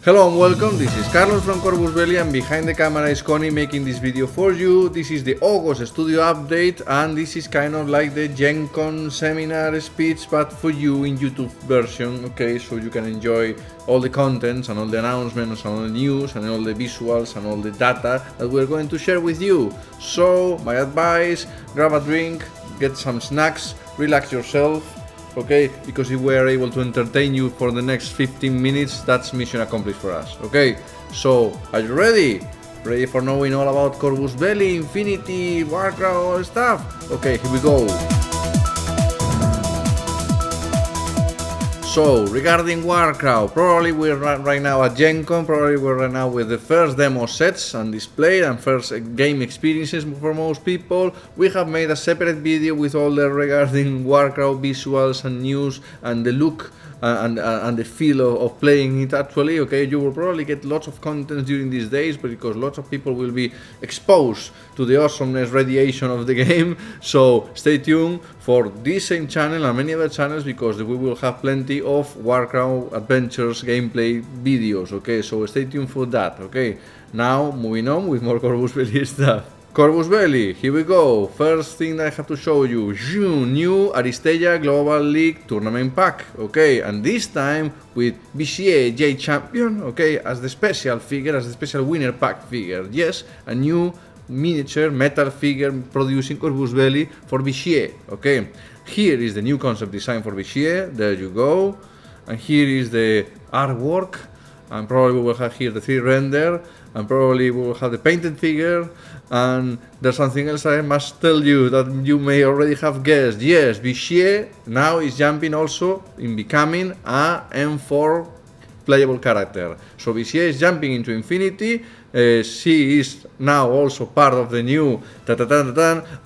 Hello and welcome, this is Carlos from Corvus Belli and behind the camera is Connie making this video for you. This is the August studio update and this is kind of like the GenCon seminar speech but for you in YouTube version, okay, so you can enjoy all the contents and all the announcements and all the news and all the visuals and all the data that we're going to share with you. So my advice, grab a drink, get some snacks, relax yourself. Okay, because if we are able to entertain you for the next 15 minutes, that's mission accomplished for us. Okay, so are you ready? Ready for knowing all about Corvus Belli, Infinity, Warcrow, all stuff? Okay, here we go. So, regarding Warcrow, probably we're right now at GenCon, probably we're right now with the first demo sets and display and first game experiences for most people. We have made a separate video with all the regarding Warcrow visuals and news and the look and the feel of playing it actually. Okay, you will probably get lots of content during these days because lots of people will be exposed to the awesomeness radiation of the game. So stay tuned for this same channel and many other channels because we will have plenty of Warcrow adventures gameplay videos. Okay, so stay tuned for that. Okay, now moving on with more Corvus Belli stuff. Corvus Belli, here we go. First thing I have to show you, new Aristeia Global League Tournament Pack, okay, and this time with BCA J Champion, okay, as the special figure, as the special winner pack figure. Yes, a new miniature metal figure producing Corvus Belli for BCA, okay. Here is the new concept design for BCA, there you go, and here is the artwork, and probably we will have here the 3D render, and probably we will have the painted figure. And there's something else I must tell you that you may already have guessed. Yes, BCA now is jumping also in becoming a M4 playable character. So BCA is jumping into Infinity. She is now also part of the new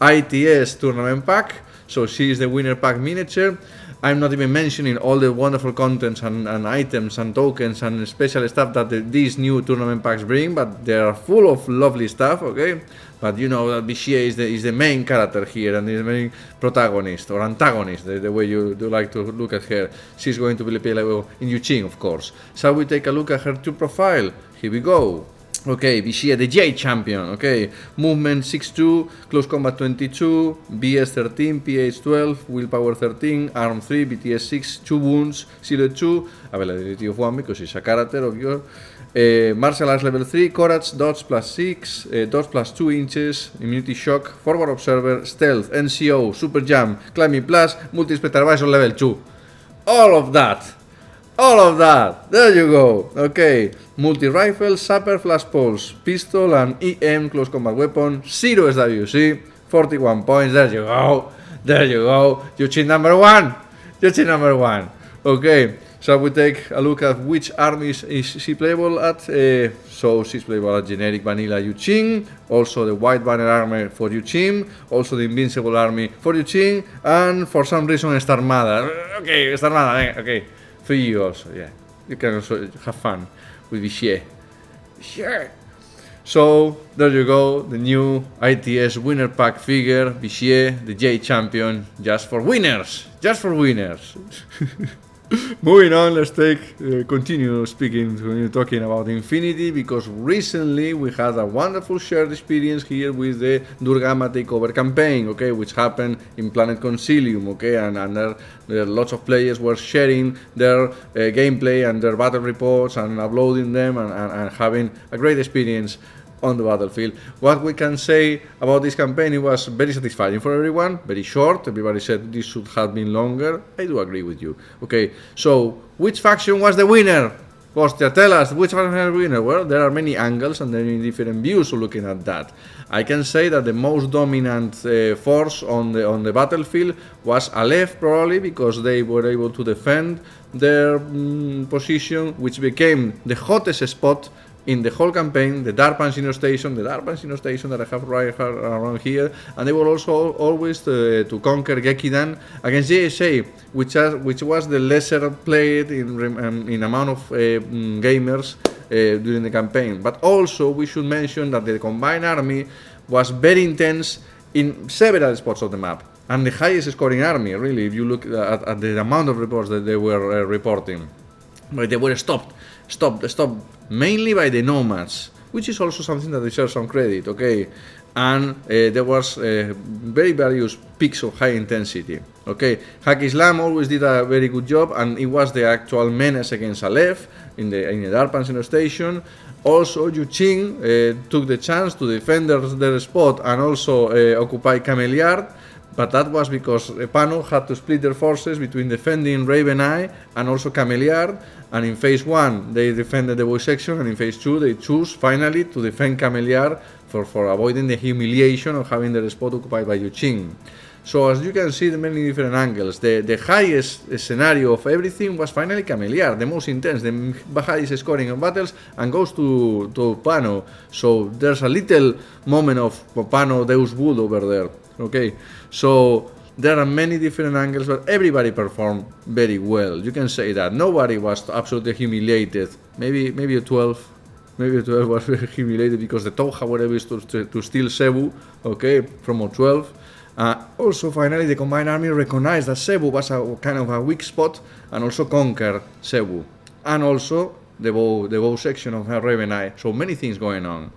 ITS tournament pack. So she is the winner pack miniature. I'm not even mentioning all the wonderful contents and items and tokens and special stuff that these new tournament packs bring, but they are full of lovely stuff, okay? But you know that BCA is the main character here and is the main protagonist or antagonist, the way you do like to look at her. She's going to be playable in Yuching, of course. Shall we take a look at her two profile? Here we go. Okay, BCA, the J Champion, okay, movement 6-2, close combat 22, BS 13, PH 12, willpower 13, arm 3, BTS 6, 2 wounds, silhouette 2, availability of 1 because it's a character of your, martial arts level 3, courage, dodge plus 6, dodge plus 2 inches, immunity shock, forward observer, stealth, NCO, super jump, climbing plus, multi-spectre advisor level 2. All of that, there you go, okay, multi-rifle, sapper, flash pulse, pistol and EM close combat weapon, 0 SWC, 41 points, there you go, Yuchin number one, okay, shall we take a look at which armies is she playable at? So she's playable at generic vanilla Yuchin, also the white banner armor for Yuchin, also the invincible army for Yuchin, and for some reason Star Armada, okay. For you also, yeah. You can also have fun with BCA. Sure. So, there you go, the new ITS winner pack figure, BCA, the J Champion, just for winners. Moving on, let's continue talking about Infinity, because recently we had a wonderful shared experience here with the Durgama takeover campaign, okay, which happened in Planet Concilium, okay, and there lots of players were sharing their gameplay and their battle reports and uploading them and having a great experience on the battlefield. What we can say about this campaign, it was very satisfying for everyone, very short. Everybody said this should have been longer. I do agree with you. Okay, so which faction was the winner? Kostya, tell us, which faction was the winner? Well, there are many angles and many different views looking at that. I can say that the most dominant force on the battlefield was Aleph, probably because they were able to defend their position, which became the hottest spot in the whole campaign, the Dark Pansino Station that I have right around here, and they were also always to conquer Gekidan against JSA, which was the lesser played in amount of gamers during the campaign. But also we should mention that the combined army was very intense in several spots of the map, and the highest scoring army, really, if you look at the amount of reports that they were reporting. But they were stopped stopped mainly by the nomads, which is also something that deserves some credit, okay? And there was very various peaks of high intensity, okay? Hack Islam always did a very good job, and it was the actual menace against Aleph in the Darpan station. Also, Yu Qing took the chance to defend their spot and also occupy Camel Yard, but that was because Pano had to split their forces between defending Raven Eye and also Camel Yard, and in phase 1 they defended the boy section, and in phase 2 they chose finally to defend Camel Yard for avoiding the humiliation of having their spot occupied by Yu Qing. So as you can see, the many different angles, the highest scenario of everything was finally Camel Yard, the most intense, the highest scoring of battles, and goes to Pano. So there's a little moment of Pano Deus Wood over there, okay? So there are many different angles, but everybody performed very well. You can say that nobody was absolutely humiliated. Maybe a 12. Maybe a 12 was very humiliated because the Toha were able to steal Cebu, okay, from O12. Also, finally, the combined army recognized that Cebu was a kind of a weak spot and also conquered Cebu. And also the bow section of Raven Eye. So many things going on.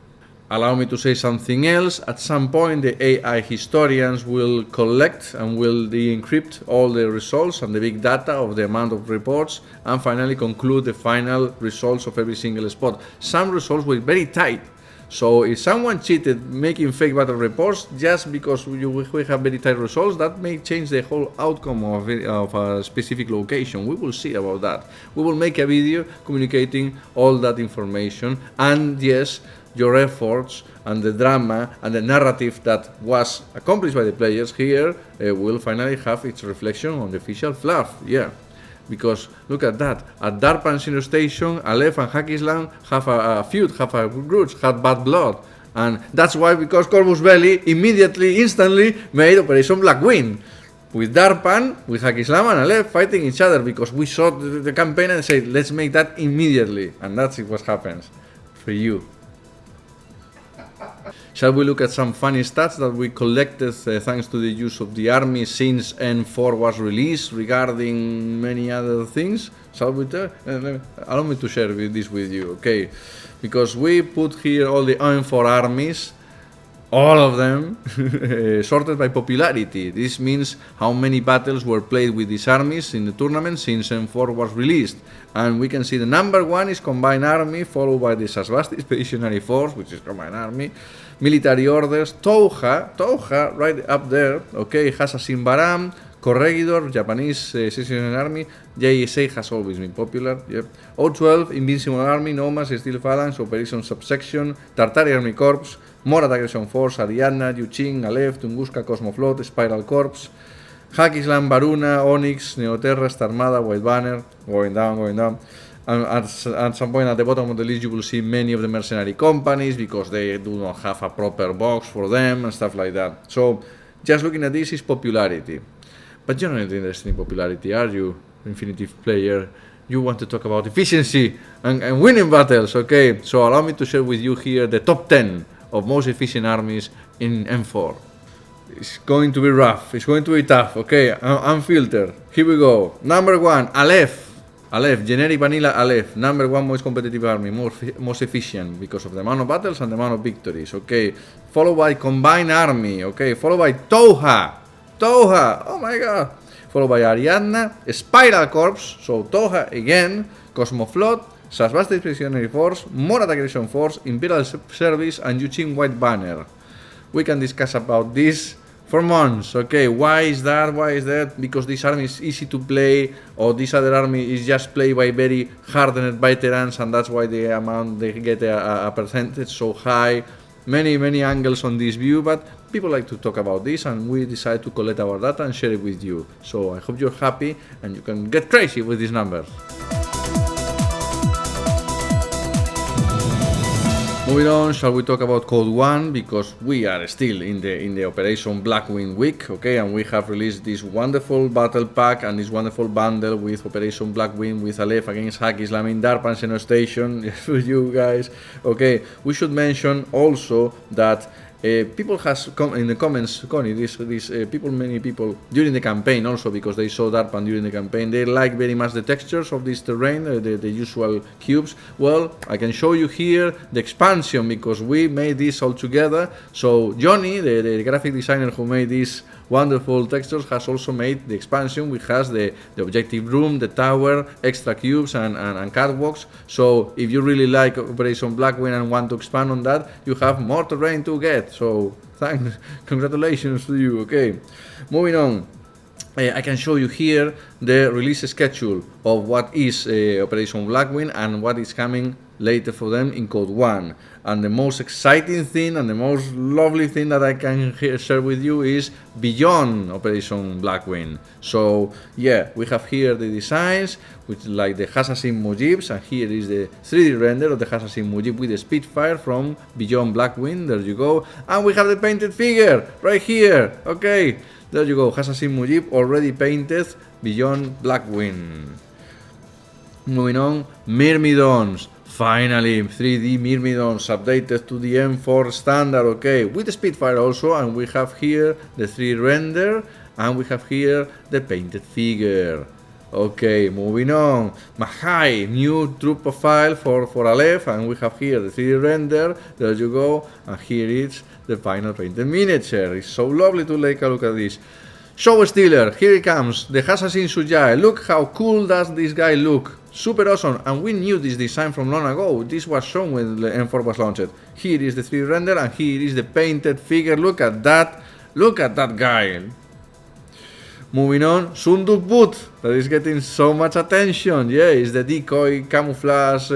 Allow me to say something else. At some point, the AI historians will collect and will de-encrypt all the results and the big data of the amount of reports, and finally conclude the final results of every single spot. Some results were very tight. So if someone cheated making fake battle reports just because we have very tight results, that may change the whole outcome of a specific location. We will see about that. We will make a video communicating all that information, and yes, your efforts and the drama and the narrative that was accomplished by the players here will finally have its reflection on the official fluff. Yeah, because look at that. At Darpan Senior Station, Aleph and Hack Islam have a feud, have a grudge, had bad blood. And that's why, because Corvus Belli immediately, instantly made Operation Black Wind. With Darpan, with Hack Islam and Aleph fighting each other, because we saw the campaign and said, let's make that immediately. And that's what happens for you. Shall we look at some funny stats that we collected thanks to the use of the army since N4 was released regarding many other things? Shall we allow me to share this with you, okay? Because we put here all the N4 armies, all of them, sorted by popularity. This means how many battles were played with these armies in the tournament since N4 was released. And we can see the number 1 is Combined Army, followed by the Sasvasti Expeditionary Force, which is Combined Army, Military Orders, Touha, right up there, okay, has a Simbaram, Corregidor, Japanese Secession Army, JSA has always been popular, yep. O12, Invincible Army, Nomads, Steel Phalanx, Operation Subsection, Tartary Army Corps, Morat Aggression Force, Ariadna, Yu Qing, Aleph, Tunguska, Cosmoflot, Spiral Corps, Hack Islam, Varuna, Onyx, Neoterra, Star Armada, White Banner, going down. And at some point at the bottom of the list you will see many of the mercenary companies because they do not have a proper box for them and stuff like that. So just looking at this is popularity. But you're not interested in popularity, are you, Infinity player? You want to talk about efficiency and winning battles, okay? So allow me to share with you here the top 10 of most efficient armies in M4. It's going to be rough, it's going to be tough, okay? Unfiltered. Here we go. Number 1, Aleph, generic vanilla Aleph, number 1 most competitive army, most efficient because of the amount of battles and the amount of victories, okay? Followed by Combined Army, okay? Followed by Touha, oh my god! Followed by Ariadna, Spiral Corps, so Touha again, Cosmoflot, Sasvasti Expeditionary Force, Morat Aggression Force, Imperial Service, and Yu Qing White Banner. We can discuss about this for months, okay? Why is that? Because this army is easy to play, or this other army is just played by very hardened veterans, and that's why the amount they get a percentage so high. Many angles on this view, but people like to talk about this, and we decided to collect our data and share it with you. So I hope you're happy and you can get crazy with these numbers. Moving on, shall we talk about Code 1, because we are still in the Operation Blackwing week, okay, and we have released this wonderful battle pack and this wonderful bundle with Operation Blackwing with Aleph against Hack Islam in Darpan Seno Station for you guys, okay. We should mention also that People has in the comments, Connie, many people during the campaign also, because they saw DARPAN during the campaign, they like very much the textures of this terrain, the usual cubes. Well, I can show you here the expansion, because we made this all together. So Johnny, the graphic designer who made these wonderful textures, has also made the expansion, which has the objective room, the tower, extra cubes and catwalks. So if you really like Operation Blackwing and want to expand on that, you have more terrain to get. So thanks, congratulations to you. Okay, moving on. I can show you here the release schedule of what is Operation Blackwing and what is coming later for them in Code 1. And the most exciting thing and the most lovely thing that I can share with you is beyond Operation Blackwing. So yeah, we have here the designs, which like the Assassin Mujibs, and here is the 3D render of the Assassin Mujib with the Spitfire from Beyond Blackwing. There you go. And we have the painted figure right here. Okay, there you go, Assassin Mujib already painted Beyond Blackwing. Moving on, Myrmidons. Finally, 3D Myrmidons updated to the M4 standard, okay, with the Spitfire also, and we have here the 3D render, and we have here the painted figure. Okay, moving on, Mahai, new troop profile for Aleph, and we have here the 3D render, there you go, and here is the final painted miniature. It's so lovely to take a look at this. Show Stealer, here he comes, the Assassin Sujai. Look how cool does this guy look. Super awesome, and we knew this design from long ago. This was shown when the M4 was launched. Here is the 3D render, and here is the painted figure. Look at that guy. Moving on, Sunduk Boot, that is getting so much attention. Yeah, it's the decoy camouflage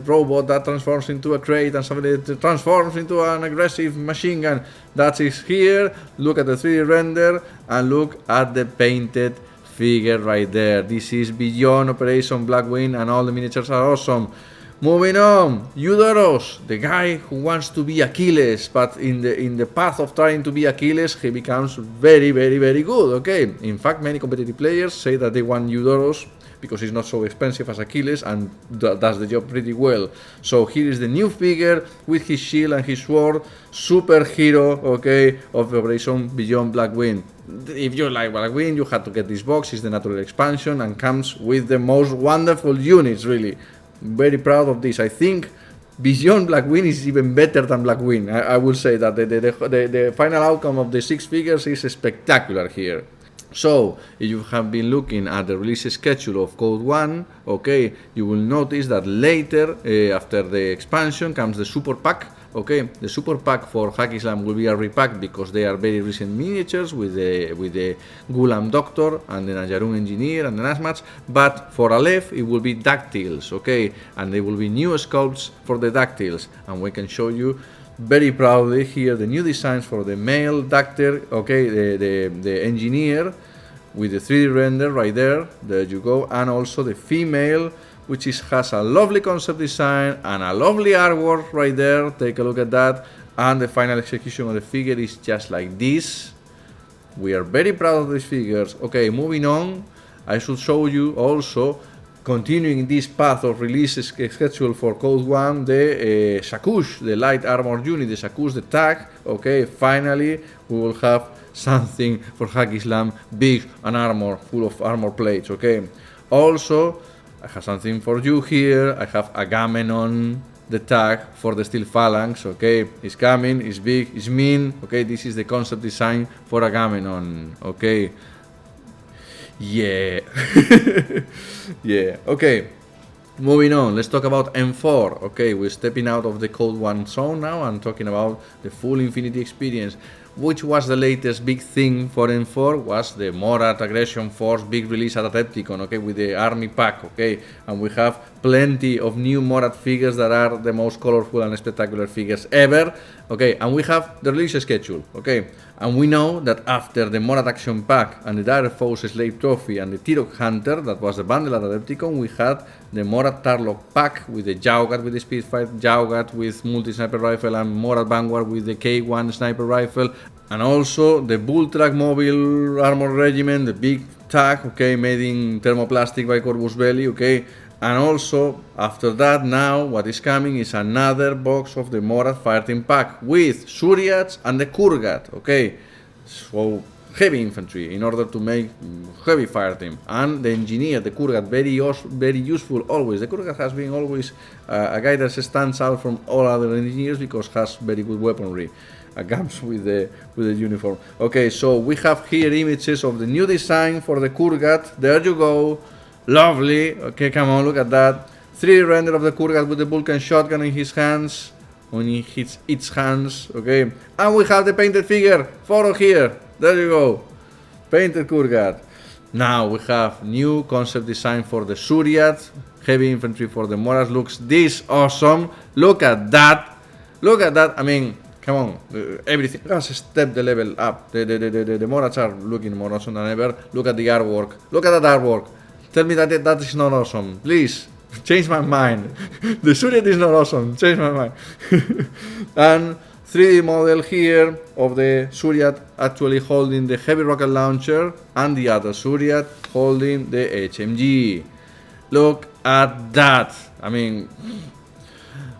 robot that transforms into a crate and suddenly transforms into an aggressive machine gun. That is here. Look at the 3D render and look at the painted figure right there. This is beyond Operation Blackwing, and all the miniatures are awesome. Moving on, Eudoros, the guy who wants to be Achilles, but in the path of trying to be Achilles, he becomes very, very, very good. Okay, in fact, many competitive players say that they want Eudoros because he's not so expensive as Achilles and does the job pretty well. So here is the new figure with his shield and his sword, superhero, okay, of Operation Beyond Blackwing. If you like Blackwing, you had to get this box. It's the natural expansion and comes with the most wonderful units, really. Very proud of this. I think Beyond Blackwing is even better than Blackwing. I will say that the final outcome of the 6 figures is spectacular here. So, if you have been looking at the release schedule of Code 1, okay, you will notice that later, after the expansion, comes the Super Pack. Okay, the Super Pack for Hack Islam will be a repack because they are very recent miniatures with the Ghulam Doctor and the Najarun Engineer and the Nazmats, but for Aleph it will be Dactyls, okay, and there will be new sculpts for the Dactyls, and we can show you very proudly here the new designs for the male Dactyl, okay, the Engineer with the 3D render right there you go, and also the female, which has a lovely concept design and a lovely artwork right there. Take a look at that. And the final execution of the figure is just like this. We are very proud of these figures. Okay, moving on, I should show you also, continuing this path of release schedule for Code 1, the Shakush, the light armor unit, the Shakush, the tag. Okay, finally we will have something for Hack Islam, big and armor, full of armor plates. Okay, also I have something for you here. I have Agamemnon, the tag for the Steel Phalanx. Okay, it's coming, it's big, it's mean. Okay, this is the concept design for Agamemnon. Okay, yeah. Yeah, okay. Moving on, let's talk about M4. Okay, we're stepping out of the Code 1 zone now and talking about the full Infinity experience. Which was the latest big thing for M4 was the Morat Aggression Force big release at Adepticon, okay, with the army pack, okay, and we have plenty of new Morat figures that are the most colorful and spectacular figures ever, okay, and we have the release schedule, okay, and we know that after the Morat Action Pack and the Dire Foes Slave Trophy and the Tirok Hunter, that was the bundle at Adepticon, we had the Morat Tarlok pack with the Jaugat with the Spitfire, Jaugat with multi-sniper rifle, and Morat Vanguard with the K1 sniper rifle, and also the Bulltrack Mobile Armor Regiment, the big tag, okay, made in thermoplastic by Corvus Belli, okay, And also, after that, now what is coming is another box of the Morat fireteam pack with Suryats and the Kurgat, okay? So, heavy infantry in order to make heavy fireteam. And the engineer, the Kurgat, very useful always. The Kurgat has been always a guy that stands out from all other engineers because has very good weaponry. Comes with the uniform. Okay, so we have here images of the new design for the Kurgat. There you go. Lovely. Okay, come on, look at that. 3D render of the Kurgat with the Vulcan shotgun in his hands. When he hits its hands. Okay. And we have the painted figure. Photo here. There you go. Painted Kurgat. Now we have new concept design for the Suryat. Heavy infantry for the Morat. Looks this awesome. Look at that. Look at that. I mean, come on. Everything has stepped the level up. The Morats are looking more awesome than ever. Look at the artwork. Look at that artwork. Tell me that that is not awesome. Please, change my mind. The Suryat is not awesome. Change my mind. And 3D model here of the Suryat actually holding the heavy rocket launcher and the other Suryat holding the HMG. Look at that. I mean,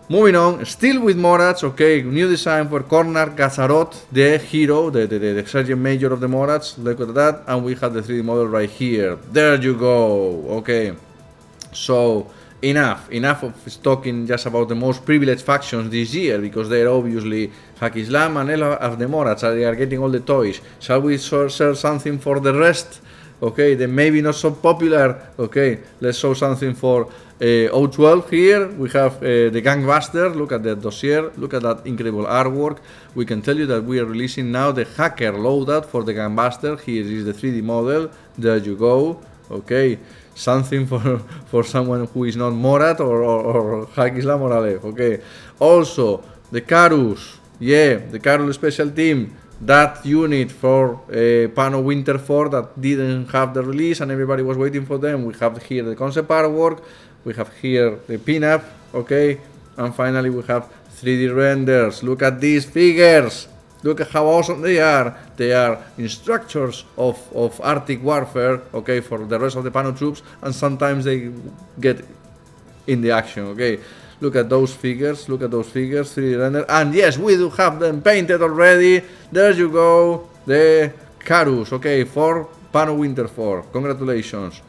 moving on, still with Morats, okay, new design for Cornar Gazarot, the hero, the Sergeant Major of the Morats, look at that, and we have the 3D model right here. There you go, okay. So, enough of talking just about the most privileged factions this year, because they're obviously Hakislam and Ela of the Morats, they are getting all the toys. Shall we share something for the rest? Okay, then maybe not so popular. Okay, let's show something for O12 here. We have the Gangbuster. Look at that dossier. Look at that incredible artwork. We can tell you that we are releasing now the hacker loadout for the Gangbuster. Here is the 3D model. There you go. Okay, something for someone who is not Morat or Hakislam or Aleph. Okay, also the Karus. Yeah, the Karus special team. That unit for Pano Winter 4 that didn't have the release and everybody was waiting for them. We have here the concept artwork, we have here the pinup, okay, and finally we have 3D renders. Look at these figures. Look at how awesome they are. They are instructors of Arctic warfare, okay, for the rest of the Pano troops, and sometimes they get in the action, okay. Look at those figures, 3D render, and yes, we do have them painted already. There you go, the Karus, okay, for Pano Winter 4, congratulations.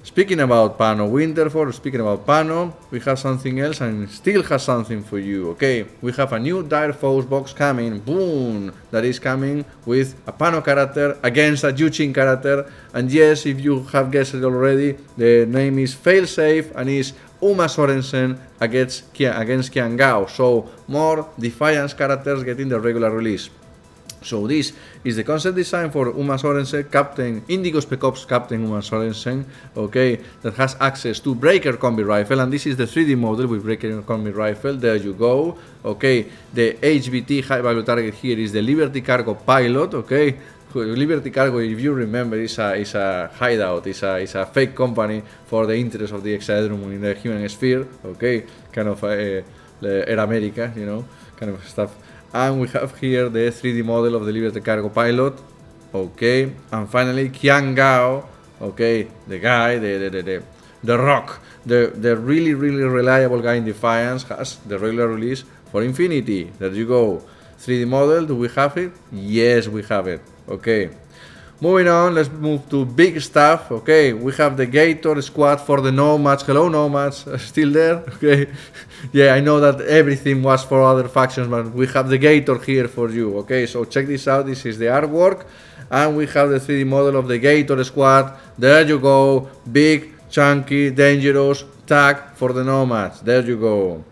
Speaking about Pano Winter 4, speaking about Pano, we have something else and still has something for you, okay? We have a new Dire Foes box coming, boom, that is coming with a Pano character against a Juchin character, and yes, if you have guessed it already, the name is Failsafe and is Uma Sorensen against Kian Gao, so more Defiance characters getting the regular release. So this is the concept design for Uma Sorensen, Captain Indigo Spec Ops Captain Uma Sorensen, okay, that has access to Breaker Combi Rifle, and this is the 3D model with Breaker Combi Rifle. There you go, okay. The HVT high value target here is the Liberty Cargo Pilot, okay. Liberty Cargo, if you remember, is a hideout, is a fake company for the interest of the Exaedrum in the human sphere, okay, kind of Air America, you know, kind of stuff. And we have here the 3D model of the Liberty Cargo Pilot, okay, and finally Qian Gao, okay, the guy, the Rock, the really reliable guy in Defiance, has the regular release for Infinity. There you go. 3D model, do we have it? Yes, we have it. Okay, moving on, let's move to big stuff. Okay, we have the Gator squad for the Nomads. Hello Nomads, still there? Okay, yeah, I know that everything was for other factions, but we have the Gator here for you. Okay, so check this out, this is the artwork, and we have the 3D model of the Gator squad. There you go, big, chunky, dangerous tag for the Nomads. There you go.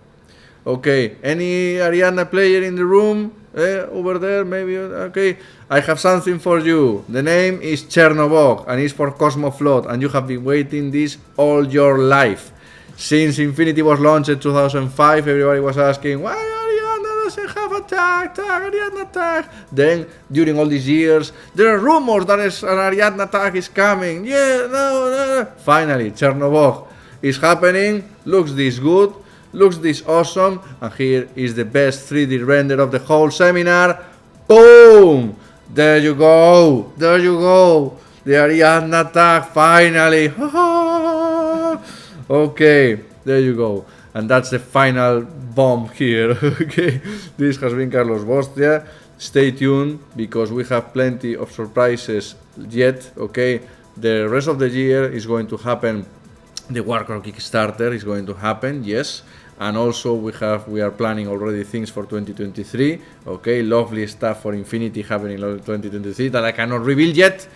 Okay, any Ariadna player in the room? Over there, maybe? Okay, I have something for you. The name is Chernobog and it's for Cosmoflot, and you have been waiting this all your life. Since Infinity was launched in 2005, everybody was asking, why Ariadna doesn't have a tag, Ariadna tag? Then, during all these years, there are rumors that an Ariadna tag is coming. Yeah, no. Finally, Chernobog is happening, looks this good. Looks this awesome, and here is the best 3D render of the whole seminar. Boom! There you go, the Ariadna tag, finally. Okay, there you go. And that's the final bomb here. Okay, this has been Carlos Bostria. Stay tuned because we have plenty of surprises yet. Okay, the rest of the year is going to happen. The Warcrow Kickstarter is going to happen, yes. And also we are planning already things for 2023. Okay, lovely stuff for Infinity happening in 2023 that I cannot reveal yet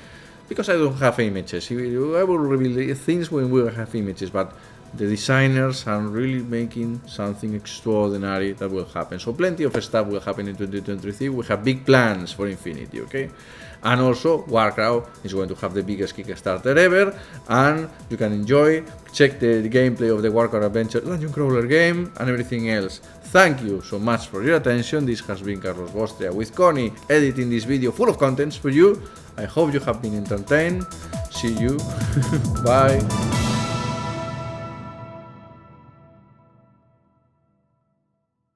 because I don't have images. I will reveal things when we have images, but the designers are really making something extraordinary that will happen. So plenty of stuff will happen in 2023. We have big plans for Infinity, okay? And also Warcrow is going to have the biggest Kickstarter ever, and you can enjoy, check the gameplay of the Warcrow Adventure Dungeon Crawler game and everything else. Thank you so much for your attention. This has been Carlos Bostria with Connie editing this video full of contents for you. I hope you have been entertained. See you. Bye.